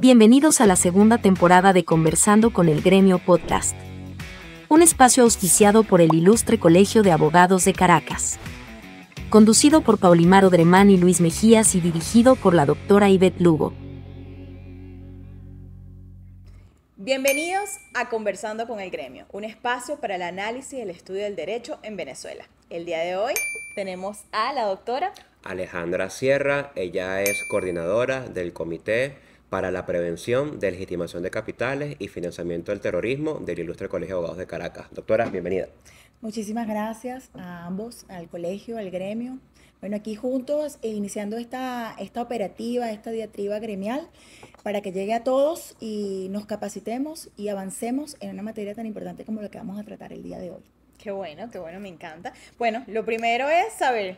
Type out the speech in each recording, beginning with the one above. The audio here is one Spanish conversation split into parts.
Bienvenidos a la segunda temporada de Conversando con el Gremio Podcast, un espacio auspiciado por el Ilustre Colegio de Abogados de Caracas, conducido por Paulimar Odremán y Luis Mejías y dirigido por la doctora Ivette Lugo. Bienvenidos a Conversando con el Gremio, un espacio para el análisis y el estudio del derecho en Venezuela. El día de hoy tenemos a la doctora Alejandra Sierra. Ella es coordinadora del Comité para la Prevención de Legitimación de Capitales y Financiamiento del Terrorismo del Ilustre Colegio de Abogados de Caracas. Doctora, bienvenida. Muchísimas gracias a ambos, al colegio, al gremio. Bueno, aquí juntos iniciando esta operativa, esta diatriba gremial para que llegue a todos y nos capacitemos y avancemos en una materia tan importante como la que vamos a tratar el día de hoy. Qué bueno, me encanta. Bueno, lo primero es saber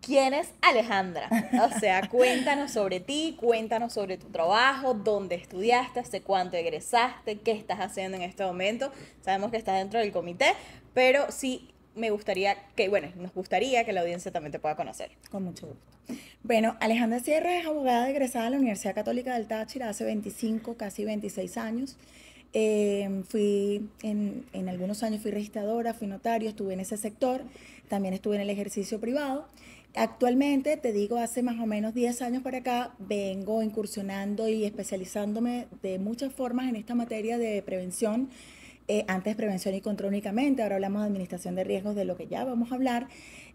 quién es Alejandra. O sea, cuéntanos sobre ti, cuéntanos sobre tu trabajo, dónde estudiaste, hace cuánto egresaste, qué estás haciendo en este momento. Sabemos que estás dentro del comité, pero sí nos gustaría que la audiencia también te pueda conocer. Con mucho gusto. Bueno, Alejandra Sierra es abogada egresada de la Universidad Católica del Táchira hace 25, casi 26 años. En algunos años fui registradora, fui notario, estuve en ese sector, también estuve en el ejercicio privado. Actualmente, te digo, hace más o menos 10 años para acá, vengo incursionando y especializándome de muchas formas en esta materia de prevención. Antes prevención y control únicamente, ahora hablamos de administración de riesgos, de lo que ya vamos a hablar.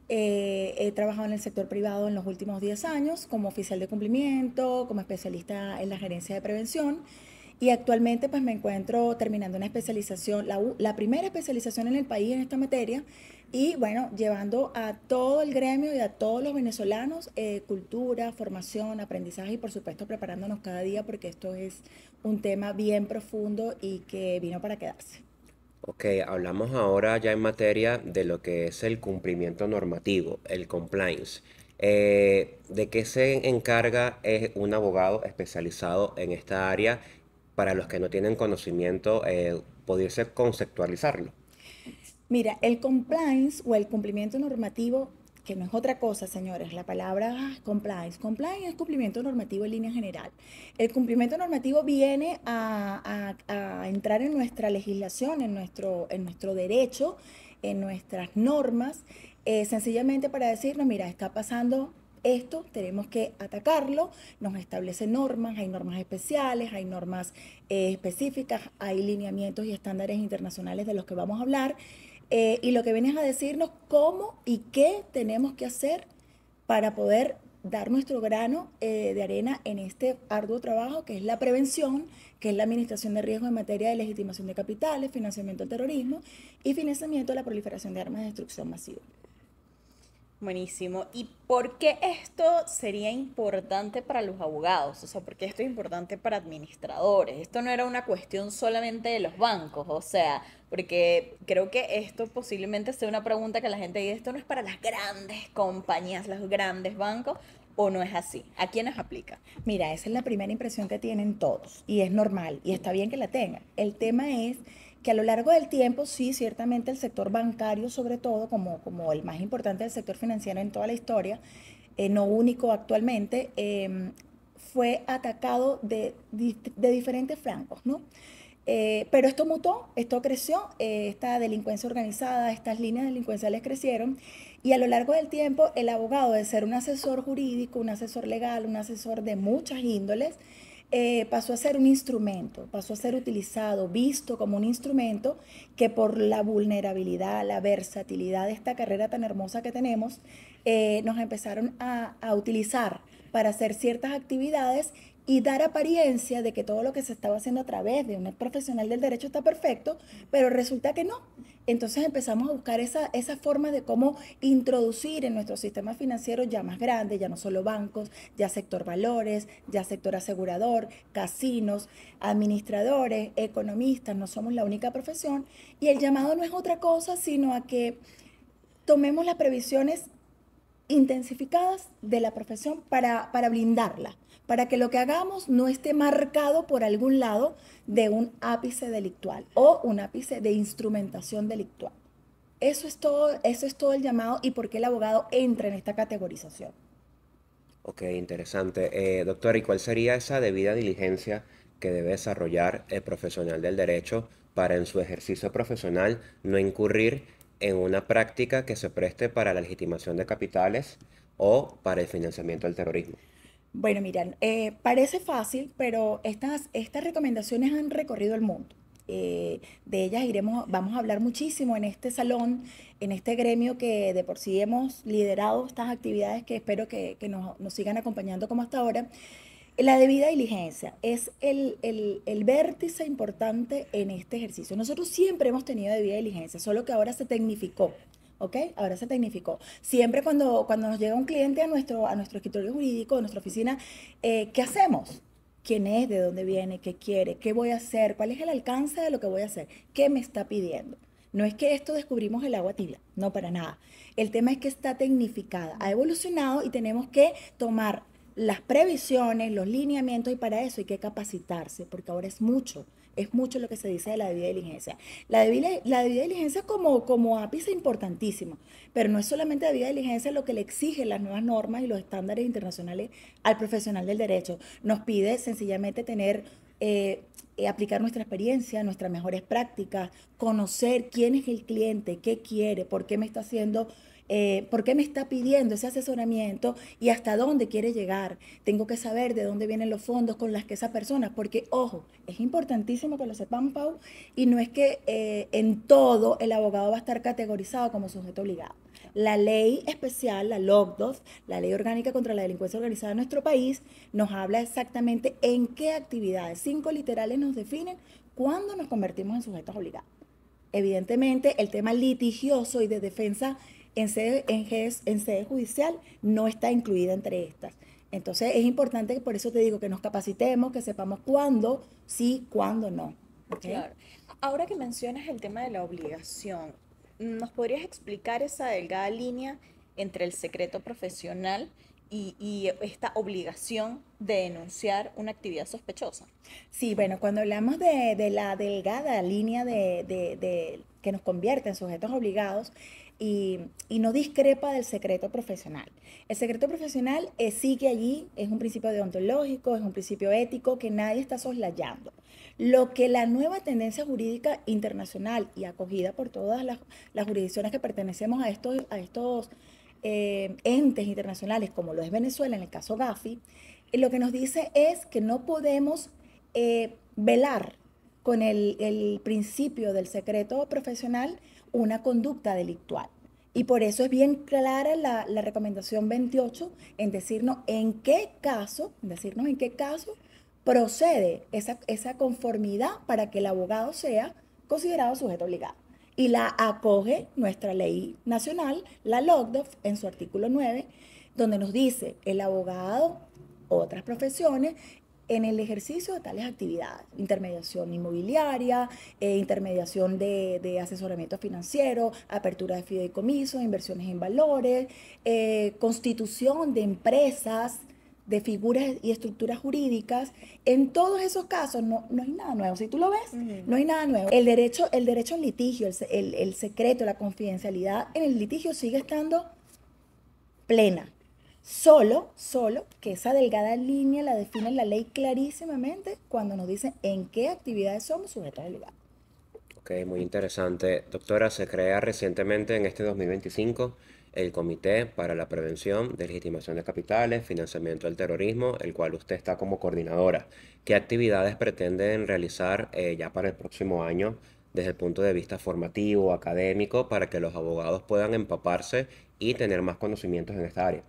He trabajado en el sector privado en los últimos 10 años como oficial de cumplimiento, como especialista en la gerencia de prevención. Y actualmente pues me encuentro terminando una especialización, la primera especialización en el país en esta materia, y bueno, llevando a todo el gremio y a todos los venezolanos cultura, formación, aprendizaje y por supuesto preparándonos cada día porque esto es un tema bien profundo y que vino para quedarse. Ok, hablamos ahora ya en materia de lo que es el cumplimiento normativo, el compliance. ¿De qué se encarga un abogado especializado en esta área? Para los que no tienen conocimiento, ¿pudiese conceptualizarlo? Mira, el compliance o el cumplimiento normativo, que no es otra cosa, señores, la palabra compliance es cumplimiento normativo en línea general. El cumplimiento normativo viene a entrar en nuestra legislación, en nuestro derecho, en nuestras normas, sencillamente para decirnos, mira, está pasando esto, tenemos que atacarlo, nos establece normas, hay normas especiales, hay normas específicas, hay lineamientos y estándares internacionales de los que vamos a hablar, y lo que viene es a decirnos cómo y qué tenemos que hacer para poder dar nuestro grano de arena en este arduo trabajo que es la prevención, que es la administración de riesgos en materia de legitimación de capitales, financiamiento del terrorismo y financiamiento de la proliferación de armas de destrucción masiva. Buenísimo. ¿Y por qué esto sería importante para los abogados? O sea, ¿por qué esto es importante para administradores? Esto no era una cuestión solamente de los bancos, o sea, porque creo que esto posiblemente sea una pregunta que la gente dice, esto no es para las grandes compañías, los grandes bancos, ¿o no es así? ¿A quiénes aplica? Mira, esa es la primera impresión que tienen todos y es normal y está bien que la tengan. El tema es que a lo largo del tiempo, sí, ciertamente el sector bancario, sobre todo, como el más importante del sector financiero en toda la historia, no único actualmente, fue atacado de diferentes flancos, ¿no? Pero esto mutó, esto creció, esta delincuencia organizada, estas líneas delincuenciales crecieron y a lo largo del tiempo el abogado, de ser un asesor jurídico, un asesor legal, un asesor de muchas índoles, pasó a ser un instrumento, pasó a ser utilizado, visto como un instrumento que por la vulnerabilidad, la versatilidad de esta carrera tan hermosa que tenemos, nos empezaron a utilizar para hacer ciertas actividades y dar apariencia de que todo lo que se estaba haciendo a través de un profesional del derecho está perfecto, pero resulta que no. Entonces empezamos a buscar esa forma de cómo introducir en nuestro sistema financiero ya más grande, ya no solo bancos, ya sector valores, ya sector asegurador, casinos, administradores, economistas, no somos la única profesión. Y el llamado no es otra cosa, sino a que tomemos las previsiones intensificadas de la profesión para blindarla, para que lo que hagamos no esté marcado por algún lado de un ápice delictual o un ápice de instrumentación delictual. Eso es todo el llamado y por qué el abogado entra en esta categorización. Ok, interesante. Doctor, ¿y cuál sería esa debida diligencia que debe desarrollar el profesional del derecho para en su ejercicio profesional no incurrir en una práctica que se preste para la legitimación de capitales o para el financiamiento del terrorismo? Bueno, miran, parece fácil, pero estas recomendaciones han recorrido el mundo. De ellas vamos a hablar muchísimo en este salón, en este gremio que de por sí hemos liderado estas actividades que espero que nos sigan acompañando como hasta ahora. La debida diligencia es el vértice importante en este ejercicio. Nosotros siempre hemos tenido debida diligencia, solo que ahora se tecnificó. ¿Ok? Ahora se tecnificó. Siempre cuando nos llega un cliente a nuestro escritorio jurídico, a nuestra oficina, ¿qué hacemos? ¿Quién es? ¿De dónde viene? ¿Qué quiere? ¿Qué voy a hacer? ¿Cuál es el alcance de lo que voy a hacer? ¿Qué me está pidiendo? No es que esto descubrimos el agua tibia, no para nada. El tema es que está tecnificada, ha evolucionado y tenemos que tomar las previsiones, los lineamientos y para eso hay que capacitarse, porque ahora es mucho lo que se dice de la debida diligencia. La debida diligencia como ápice importantísimo, pero no es solamente debida diligencia lo que le exigen las nuevas normas y los estándares internacionales al profesional del derecho. Nos pide sencillamente aplicar nuestra experiencia, nuestras mejores prácticas, conocer quién es el cliente, qué quiere, por qué me está pidiendo ese asesoramiento y hasta dónde quiere llegar. Tengo que saber de dónde vienen los fondos con las que esa persona, porque ojo, es importantísimo que lo sepan, Pau, y no es que en todo el abogado va a estar categorizado como sujeto obligado. La ley especial, la LOCDOF, la Ley Orgánica contra la Delincuencia Organizada en nuestro país, nos habla exactamente en qué actividades. 5 literales nos definen cuándo nos convertimos en sujetos obligados. Evidentemente, el tema litigioso y de defensa en sede judicial no está incluida entre estas. Entonces es importante que por eso te digo que nos capacitemos, que sepamos cuándo sí, cuándo no. ¿Okay? Claro. Ahora que mencionas el tema de la obligación, ¿nos podrías explicar esa delgada línea entre el secreto profesional y esta obligación de denunciar una actividad sospechosa? Sí, bueno, cuando hablamos de la delgada línea que nos convierte en sujetos obligados y no discrepa del secreto profesional. El secreto profesional sigue allí, es un principio deontológico, es un principio ético que nadie está soslayando. Lo que la nueva tendencia jurídica internacional y acogida por todas las jurisdicciones que pertenecemos a estos entes internacionales, como lo es Venezuela en el caso Gafi, lo que nos dice es que no podemos velar con el principio del secreto profesional una conducta delictual. Y por eso es bien clara la recomendación 28 en decirnos en qué caso procede esa conformidad para que el abogado sea considerado sujeto obligado. Y la acoge nuestra ley nacional, la LOCDOF, en su artículo 9, donde nos dice el abogado, otras profesiones, en el ejercicio de tales actividades, intermediación inmobiliaria, intermediación de asesoramiento financiero, apertura de fideicomisos, inversiones en valores, constitución de empresas, de figuras y estructuras jurídicas. En todos esos casos no hay nada nuevo. Si tú lo ves, no hay nada nuevo. El derecho al litigio, el secreto, la confidencialidad en el litigio sigue estando plena. Solo que esa delgada línea la define la ley clarísimamente cuando nos dice en qué actividades somos sujetos obligados. Ok, muy interesante. Doctora, se crea recientemente en este 2025 el Comité para la Prevención de Legitimación de Capitales, Financiamiento del Terrorismo, el cual usted está como coordinadora. ¿Qué actividades pretenden realizar ya para el próximo año desde el punto de vista formativo, académico, para que los abogados puedan empaparse y tener más conocimientos en esta área?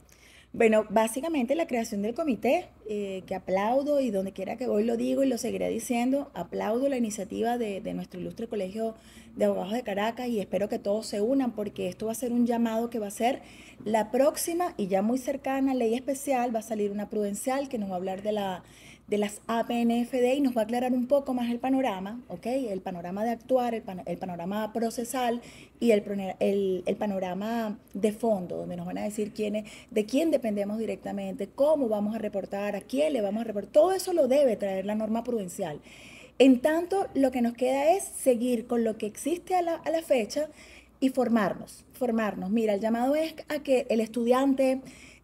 Bueno, básicamente la creación del comité, que aplaudo y donde quiera que voy lo digo y lo seguiré diciendo, aplaudo la iniciativa de nuestro ilustre Colegio de Abogados de Caracas y espero que todos se unan porque esto va a ser un llamado que va a ser la próxima y ya muy cercana ley especial, va a salir una prudencial que nos va a hablar de las APNFD y nos va a aclarar un poco más el panorama, ¿ok? El panorama de actuar, el panorama procesal y el panorama de fondo, donde nos van a decir de quién dependemos directamente, cómo vamos a reportar, a quién le vamos a reportar. Todo eso lo debe traer la norma prudencial. En tanto, lo que nos queda es seguir con lo que existe a la fecha y formarnos. Mira, el llamado es a que el estudiante,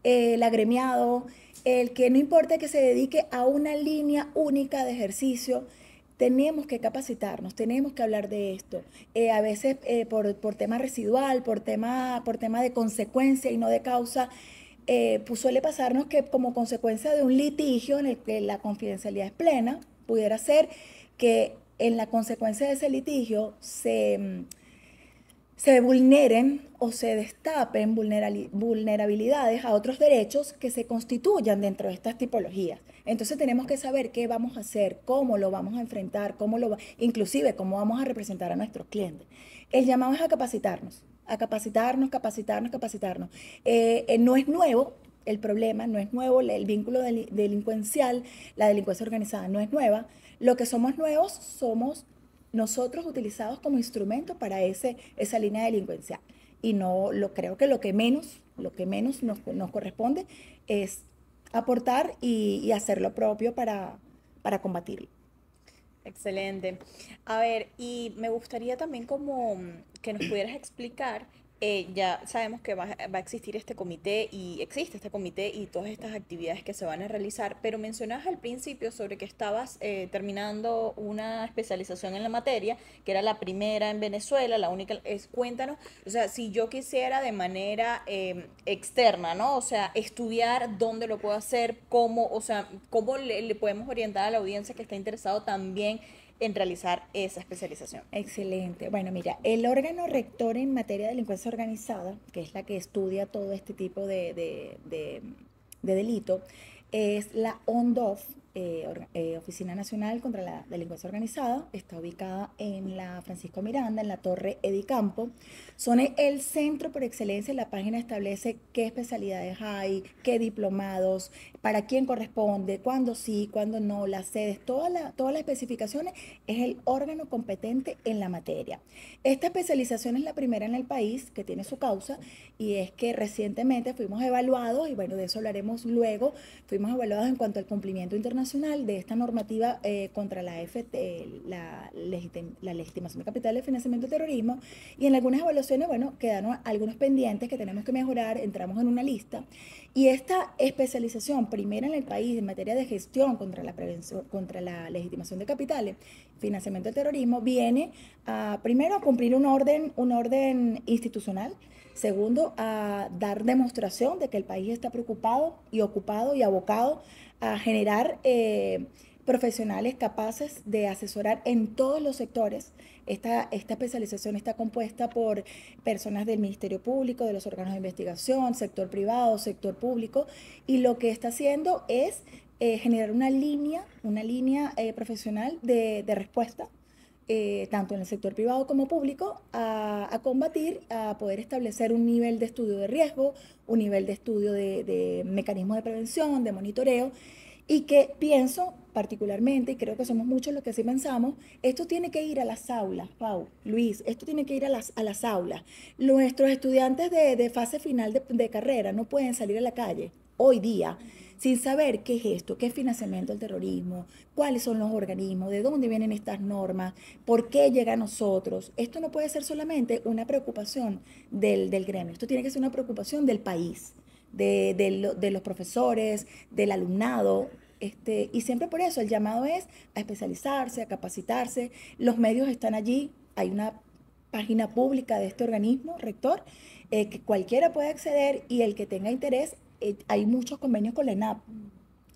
el agremiado, el que no importa que se dedique a una línea única de ejercicio, tenemos que capacitarnos, tenemos que hablar de esto. A veces por tema residual, por tema de consecuencia y no de causa, pues suele pasarnos que como consecuencia de un litigio en el que la confidencialidad es plena, pudiera ser que en la consecuencia de ese litigio se vulneren o se destapen vulnerabilidades a otros derechos que se constituyan dentro de estas tipologías. Entonces tenemos que saber qué vamos a hacer, cómo lo vamos a enfrentar, inclusive cómo vamos a representar a nuestros clientes. El llamado es a capacitarnos, capacitarnos. No es nuevo el problema, no es nuevo el vínculo delincuencial, la delincuencia organizada no es nueva. Lo que somos nuevos somos nosotros utilizados como instrumento para esa línea delincuencial. Y creo que lo que menos nos corresponde es aportar y hacer lo propio para combatirlo. Excelente. A ver, y me gustaría también como que nos pudieras explicar, ya sabemos que va a existir este comité y existe este comité y todas estas actividades que se van a realizar, pero mencionabas al principio sobre que estabas terminando una especialización en la materia, que era la primera en Venezuela, la única, cuéntanos, o sea, si yo quisiera de manera externa, ¿no? O sea, estudiar dónde lo puedo hacer, cómo, o sea, cómo le podemos orientar a la audiencia que está interesado también en realizar esa especialización. Excelente. Bueno, mira, el órgano rector en materia de delincuencia organizada, que es la que estudia todo este tipo de delito, es la ONDOF, Oficina Nacional contra la Delincuencia Organizada. Está ubicada en la Francisco Miranda, en la Torre Edicampo. Son el centro por excelencia. La página establece qué especialidades hay, qué diplomados, para quién corresponde, cuándo sí, cuándo no, las sedes, todas las especificaciones. Es el órgano competente en la materia. Esta especialización es la primera en el país que tiene su causa, y es que recientemente fuimos evaluados, y bueno, de eso hablaremos luego, fuimos evaluados en cuanto al cumplimiento internacional de esta normativa contra la legitimación de capital de financiamiento del terrorismo, y en algunas evaluaciones, bueno, quedaron algunos pendientes que tenemos que mejorar, entramos en una lista, y esta especialización primera en el país en materia de gestión contra la prevención, contra la legitimación de capitales, financiamiento del terrorismo, viene primero a cumplir un orden institucional. Segundo, a dar demostración de que el país está preocupado y ocupado y abocado a generar profesionales capaces de asesorar en todos los sectores. Esta especialización está compuesta por personas del Ministerio Público, de los órganos de investigación, sector privado, sector público, y lo que está haciendo es generar una línea profesional de respuesta, tanto en el sector privado como público, a combatir, a poder establecer un nivel de estudio de riesgo, un nivel de estudio de mecanismos de prevención, de monitoreo, y que pienso particularmente, y creo que somos muchos los que así pensamos, esto tiene que ir a las aulas, Pau, Luis, esto tiene que ir a las aulas. Nuestros estudiantes de fase final de carrera no pueden salir a la calle hoy día sin saber qué es esto, qué es financiamiento del terrorismo, cuáles son los organismos, de dónde vienen estas normas, por qué llega a nosotros. Esto no puede ser solamente una preocupación del gremio, esto tiene que ser una preocupación del país, de los profesores, del alumnado. Y siempre por eso el llamado es a especializarse, a capacitarse. Los medios están allí, hay una página pública de este organismo rector que cualquiera puede acceder, y el que tenga interés, hay muchos convenios con la ENAP.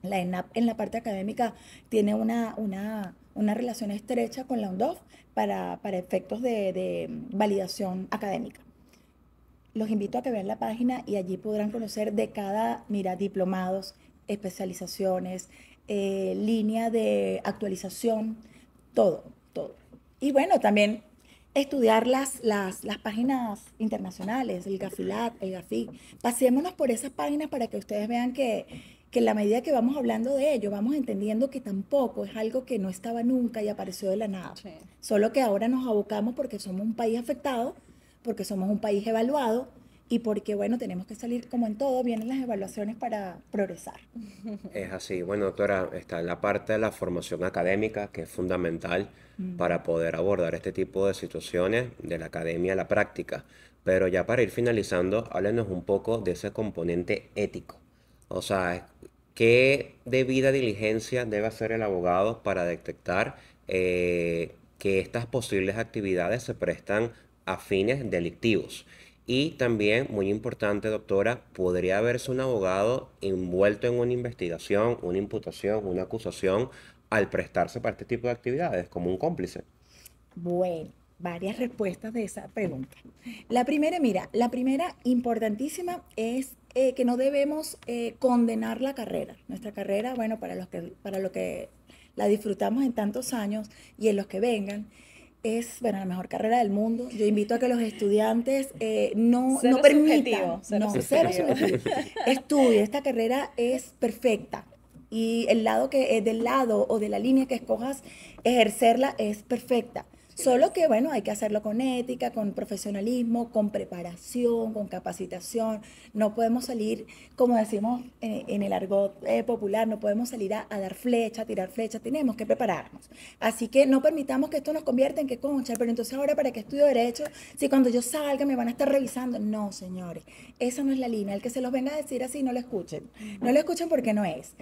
La ENAP en la parte académica tiene una relación estrecha con la ONDOF para efectos de validación académica. Los invito a que vean la página y allí podrán conocer de cada, diplomados, especializaciones, línea de actualización, todo. Y bueno, también estudiar las páginas internacionales, el Gafilat, el Gafi. Pasémonos por esas páginas para que ustedes vean que en la medida que vamos hablando de ello, vamos entendiendo que tampoco es algo que no estaba nunca y apareció de la nada. Sí. Solo que ahora nos abocamos porque somos un país afectado, porque somos un país evaluado, y porque, bueno, tenemos que salir, como en todo, vienen las evaluaciones para progresar. Es así. Bueno, doctora, está la parte de la formación académica, que es fundamental para poder abordar este tipo de situaciones, de la academia a la práctica. Pero ya para ir finalizando, háblenos un poco de ese componente ético O sea, ¿qué debida diligencia debe hacer el abogado para detectar que estas posibles actividades se prestan a fines delictivos? Y también, muy importante, doctora, ¿podría haberse un abogado envuelto en una investigación, una imputación, una acusación al prestarse para este tipo de actividades como un cómplice? Bueno, varias respuestas de esa pregunta. La primera, mira, la primera importantísima es que no debemos condenar la carrera. Nuestra carrera, bueno, para lo que la disfrutamos en tantos años y en los que vengan, es, bueno, la mejor carrera del mundo. Yo invito a que los estudiantes no Cero permitan, subjetivo, cero no, cero subjetivo. subjetivo. Estudie, esta carrera es perfecta. Y el lado que del lado o de la línea que escojas ejercerla es perfecta. Solo que, bueno, hay que hacerlo con ética, con profesionalismo, con preparación, con capacitación. No podemos salir, como decimos en el argot popular, no podemos salir a dar flecha, a tirar flecha, tenemos que prepararnos. Así que no permitamos que esto nos convierta en que, concha, pero entonces ahora para qué estudio Derecho, si cuando yo salga me van a estar revisando. No, señores, esa no es la línea. El que se los venga a decir así, no lo escuchen. No lo escuchen porque no es.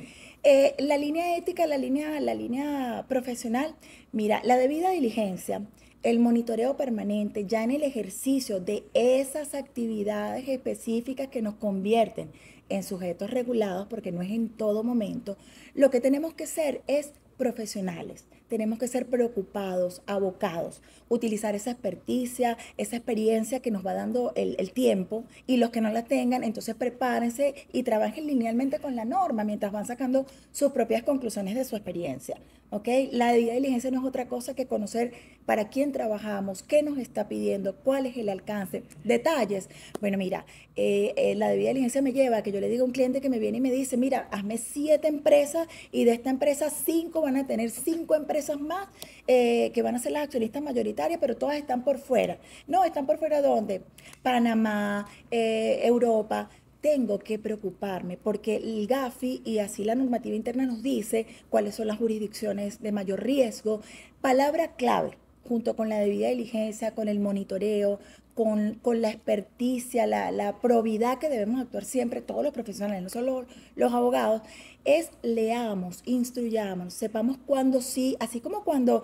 La línea ética, la línea profesional, mira, la debida diligencia, el monitoreo permanente, ya en el ejercicio de esas actividades específicas que nos convierten en sujetos regulados, porque no es en todo momento, lo que tenemos que ser es profesionales. Tenemos que ser preocupados, abocados, utilizar esa experticia, esa experiencia que nos va dando el tiempo, y los que no la tengan, entonces prepárense y trabajen linealmente con la norma mientras van sacando sus propias conclusiones de su experiencia. ¿Ok? La debida diligencia no es otra cosa que conocer para quién trabajamos, qué nos está pidiendo, cuál es el alcance, detalles. Bueno, mira, la debida diligencia me lleva a que yo le diga a un cliente que me viene y me dice, mira, hazme 7 empresas y de esta empresa 5 van a tener 5 empresas más que van a ser las accionistas mayoritarias, pero todas están por fuera. No, ¿están por fuera dónde? Panamá, Europa. Tengo que preocuparme porque el GAFI y así la normativa interna nos dice cuáles son las jurisdicciones de mayor riesgo. Palabra clave, junto con la debida diligencia, con el monitoreo, con la experticia, la probidad que debemos actuar siempre todos los profesionales, no solo los abogados, es leamos, instruyamos, sepamos cuándo sí, así como cuando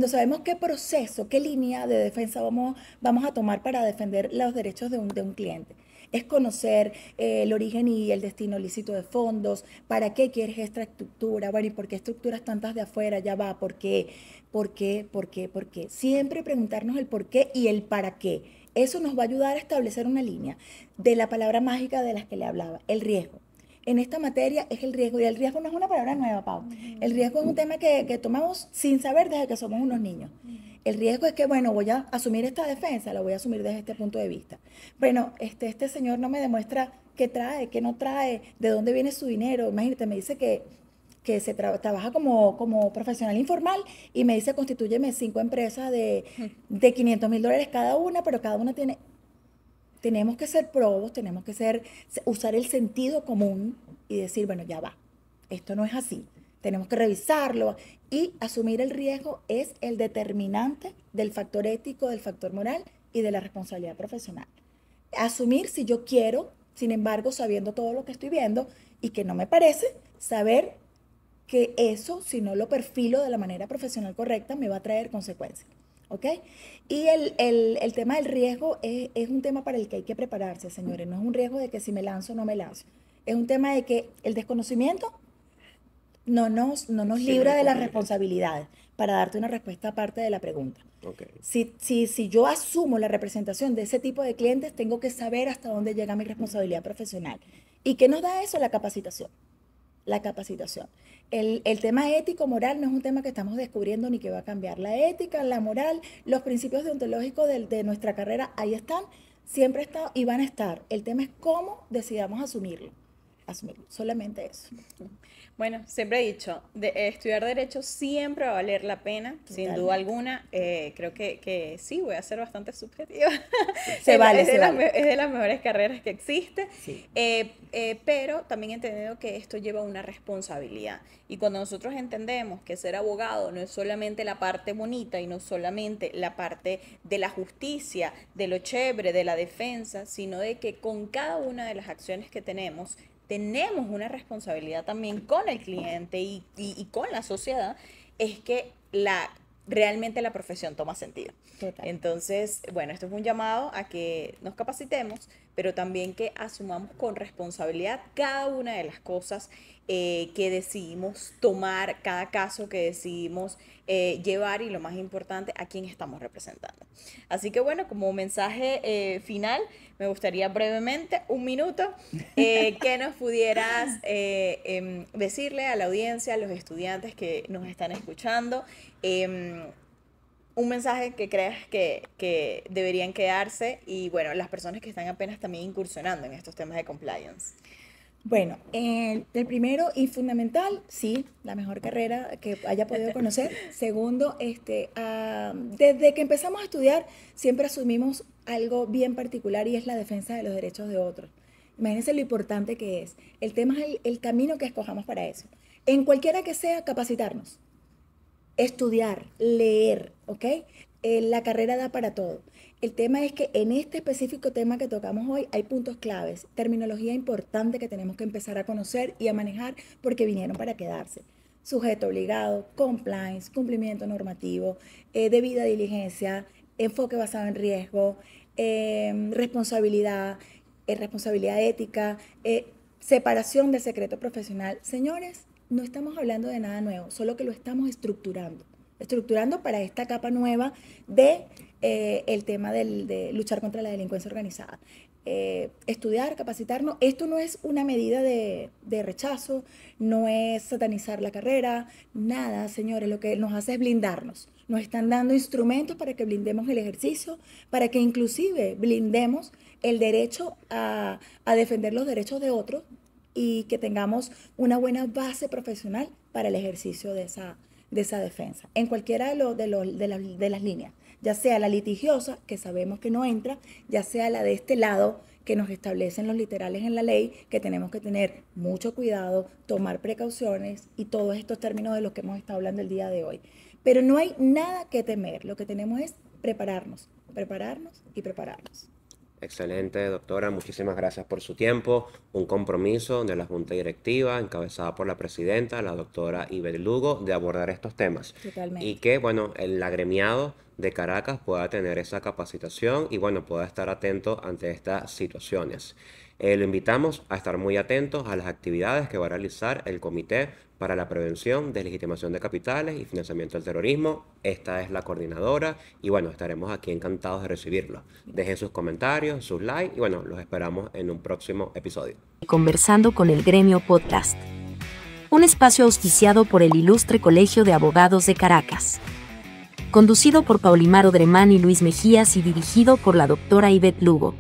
sabemos qué proceso, qué línea de defensa vamos a tomar para defender los derechos de un cliente. Es conocer el origen y el destino lícito de fondos, para qué quieres esta estructura, bueno, y por qué estructuras tantas de afuera, ya va, por qué, por qué, por qué, por qué. Siempre preguntarnos el por qué y el para qué. Eso nos va a ayudar a establecer una línea de la palabra mágica de las que le hablaba, el riesgo. En esta materia es el riesgo, y el riesgo no es una palabra nueva, Pau. El riesgo es un tema que tomamos sin saber desde que somos unos niños. El riesgo es que, bueno, voy a asumir esta defensa, la voy a asumir desde este punto de vista. Bueno, este señor no me demuestra qué trae, qué no trae, de dónde viene su dinero. Imagínate, me dice que trabaja como profesional informal y me dice, constitúyeme 5 empresas de $500,000 cada una, pero cada una tiene... Tenemos que ser probos, tenemos que usar el sentido común y decir, bueno, ya va, esto no es así. Tenemos que revisarlo y asumir el riesgo es el determinante del factor ético, del factor moral y de la responsabilidad profesional. Asumir si yo quiero, sin embargo, sabiendo todo lo que estoy viendo y que no me parece, saber que eso, si no lo perfilo de la manera profesional correcta, me va a traer consecuencias. ¿Ok? Y el tema del riesgo es un tema para el que hay que prepararse, señores. No es un riesgo de que si me lanzo o no me lanzo. Es un tema de que el desconocimiento no nos libra de las responsabilidades, para darte una respuesta aparte de la pregunta. Okay. Si yo asumo la representación de ese tipo de clientes, tengo que saber hasta dónde llega mi responsabilidad profesional. ¿Y qué nos da eso? La capacitación. La capacitación. El tema ético, moral, no es un tema que estamos descubriendo ni que va a cambiar. La ética, la moral, los principios deontológicos de nuestra carrera, ahí están, siempre han estado y van a estar. El tema es cómo decidamos asumirlo. Solamente eso. Bueno, siempre he dicho, estudiar Derecho siempre va a valer la pena, sin duda alguna. Creo que sí, voy a ser bastante subjetiva. Es de las mejores carreras que existe. Sí. Pero también he entendido que esto lleva una responsabilidad. Y cuando nosotros entendemos que ser abogado no es solamente la parte bonita y no solamente la parte de la justicia, de lo chévere, de la defensa, sino de que con cada una de las acciones que tenemos tenemos una responsabilidad también con el cliente y con la sociedad, es que realmente la profesión toma sentido. Total. Entonces, bueno, esto es un llamado a que nos capacitemos, pero también que asumamos con responsabilidad cada una de las cosas que decidimos tomar, cada caso que decidimos llevar, y lo más importante, a quién estamos representando. Así que bueno, como mensaje final, me gustaría brevemente, 1 minuto, que nos pudieras decirle a la audiencia, a los estudiantes que nos están escuchando, un mensaje que creas que deberían quedarse, y bueno, las personas que están apenas también incursionando en estos temas de compliance. Bueno, el primero y fundamental, sí, la mejor carrera que haya podido conocer. Segundo, desde que empezamos a estudiar siempre asumimos algo bien particular, y es la defensa de los derechos de otros. Imagínense lo importante que es. El tema es el camino que escojamos para eso. En cualquiera que sea, capacitarnos, estudiar, leer, ¿ok? La carrera da para todo. El tema es que en este específico tema que tocamos hoy hay puntos claves, terminología importante que tenemos que empezar a conocer y a manejar, porque vinieron para quedarse. Sujeto obligado, compliance, cumplimiento normativo, debida diligencia, enfoque basado en riesgo, responsabilidad, responsabilidad ética, separación del secreto profesional. Señores, no estamos hablando de nada nuevo, solo que lo estamos estructurando para esta capa nueva de el tema de luchar contra la delincuencia organizada. Estudiar, capacitarnos. Esto no es una medida de rechazo, no es satanizar la carrera, nada, señores. Lo que nos hace es blindarnos. Nos están dando instrumentos para que blindemos el ejercicio, para que inclusive blindemos el derecho a defender los derechos de otros, y que tengamos una buena base profesional para el ejercicio de esa defensa, en cualquiera de las líneas, ya sea la litigiosa, que sabemos que no entra, ya sea la de este lado, que nos establecen los literales en la ley, que tenemos que tener mucho cuidado, tomar precauciones, y todos estos términos de los que hemos estado hablando el día de hoy. Pero no hay nada que temer, lo que tenemos es prepararnos y prepararnos. Excelente, doctora. Muchísimas gracias por su tiempo. Un compromiso de la Junta Directiva, encabezada por la presidenta, la doctora Ivette Lugo, de abordar estos temas. Totalmente. Y que, bueno, el agremiado de Caracas pueda tener esa capacitación y, bueno, pueda estar atento ante estas situaciones. Lo invitamos a estar muy atentos a las actividades que va a realizar el Comité para la Prevención, Deslegitimación de Capitales y Financiamiento del Terrorismo. Esta es la coordinadora y bueno, estaremos aquí encantados de recibirlos. Dejen sus comentarios, sus likes y bueno, los esperamos en un próximo episodio. Conversando con el Gremio Podcast. Un espacio auspiciado por el Ilustre Colegio de Abogados de Caracas. Conducido por Paulimar Odremán y Luis Mejías y dirigido por la doctora Ivette Lugo.